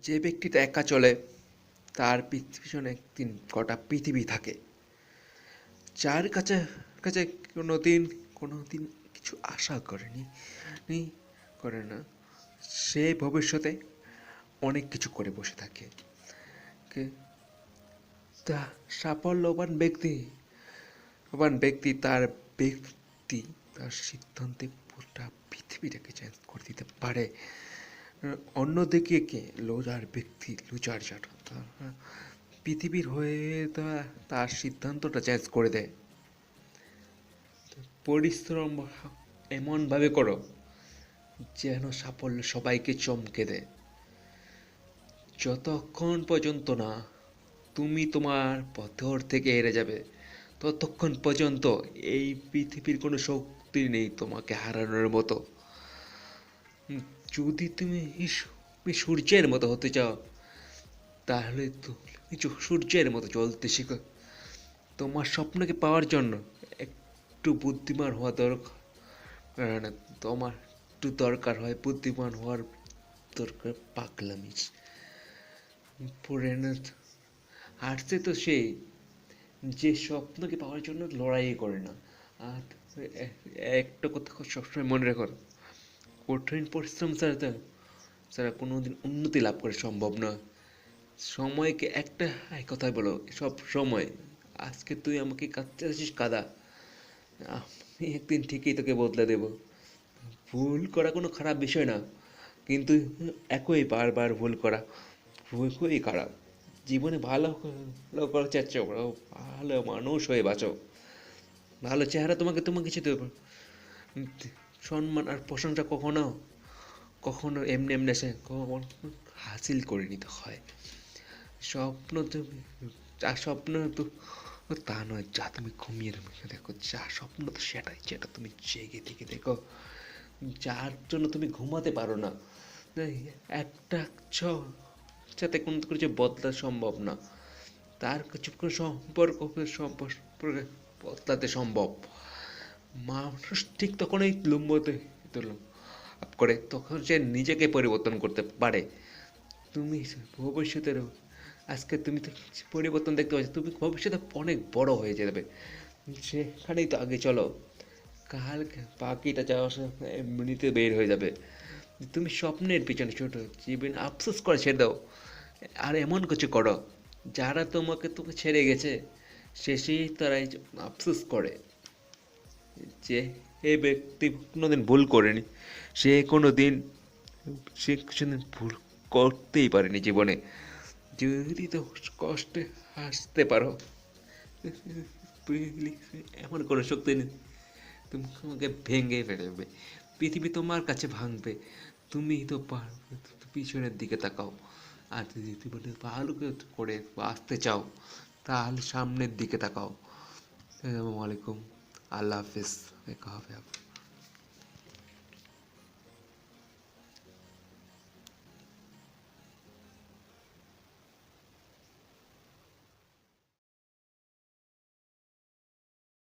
যে ব্যক্তিটা একা চলে তার পিছনে একদিন গোটা পৃথিবী থাকে। যার কাছে কাছে কোনো দিন কিছু আশা করেনি করে না, সে ভবিষ্যতে অনেক কিছু করে বসে থাকে। তা সাফল্যবান ব্যক্তি তার সিদ্ধান্তে পুরোটা পৃথিবীটাকে চেঞ্জ করে দিতে পারে। অন্যদিকে লুজার যারা তারা পৃথিবীর হয়ে তার সিদ্ধান্তটা চেঞ্জ করে দেয়। পরিশ্রম এমনভাবে করো যেন সাফল্য সবাইকে চমকে দেয়। যতক্ষণ পর্যন্ত না তুমি তোমার পথর থেকে হেরে যাবে, ততক্ষণ পর্যন্ত এই পৃথিবীর কোনো শক্তি নেই তোমাকে হারানোর মতো। যদি তুমি সূর্যের মতো হতে চাও, তাহলে তুমি সূর্যের মতো চলতে শিখো। তোমার স্বপ্নকে পাওয়ার জন্য একটু বুদ্ধিমান হওয়া দরকার। না, তোমার একটু দরকার হয় বুদ্ধিমান হওয়ার দরকার পাগলামি। হারছে তো সেই যে স্বপ্নকে পাওয়ার জন্য লড়াই করে না। আর একটা কথা সবসময় মনে রেখো, কঠিন পরিশ্রম ছাড়া কোনোদিন উন্নতি লাভ করা সম্ভব নয়। সময়কে একটা কথাই বলো, সব সময় আজকে তুই আমাকে কাঁদতে আসিস কাদা, আমি একদিন ঠিকই তোকে বদলে দেব। ভুল করা কোনো খারাপ বিষয় না, কিন্তু বারবার ভুল করা খুবই খারাপ। জীবনে ভালো করার চেষ্টা করো, ভালো মানুষ হয়ে বাঁচো। ভালো চেহারা তোমাকে কিছু দেবে। সম্মান আর প্রশংসা কখনো কখনো এমনি এমনি আসে, হাসিল করে নিতে হয়। স্বপ্ন তুমি স্বপ্ন তো তা নয় যা তুমি ঘুমিয়ে দেখো, যা স্বপ্ন তো সেটাই যেটা তুমি জেগে থেকে দেখো। যার জন্য তুমি ঘুমাতে পারো না, একটা সাথে কোনো কিছু বদলা সম্ভব না, তার কিছু সম্পর্ক বদলাতে সম্ভব। মানুষ ঠিক তখনই লুম্বতে করে তখন সে নিজেকে পরিবর্তন করতে পারে। তুমি ভবিষ্যতের আজকে তুমি তো পরিবর্তন দেখতে পাচ্ছ, তুমি ভবিষ্যতে অনেক বড় হয়ে যাবে, সেখানেই তো আগে চলো। কাল বাকিটা যাওয়ার এমনিতে বের হয়ে যাবে। তুমি স্বপ্নের পিছনে ছোট জীবন আফসোস করে ছেড়ে দাও, আর এমন কিছু করো যারা তোকে ছেড়ে গেছে, শেষেই তারাই আফসোস করে যে এই ব্যক্তি কোনোদিন ভুল করেনি, সে কোনোদিন সে কিছুদিন ভুল করতেই পারেনি জীবনে। যদি তো কষ্টে হাসতে পারো, এমন কোনো শক্তি নেই তুমি তোমাকে ভেঙে ফেলবে, পৃথিবী তোমার কাছে ভাঙবে, তুমি তো পারবে। পিছনের দিকে তাকাও। আর যদি তুমি ভালো করে বাঁচতে চাও, তাহলে সামনের দিকে তাকাও। আসসালামু আলাইকুম, আল্লাহ হাফিজ, দেখা হবে।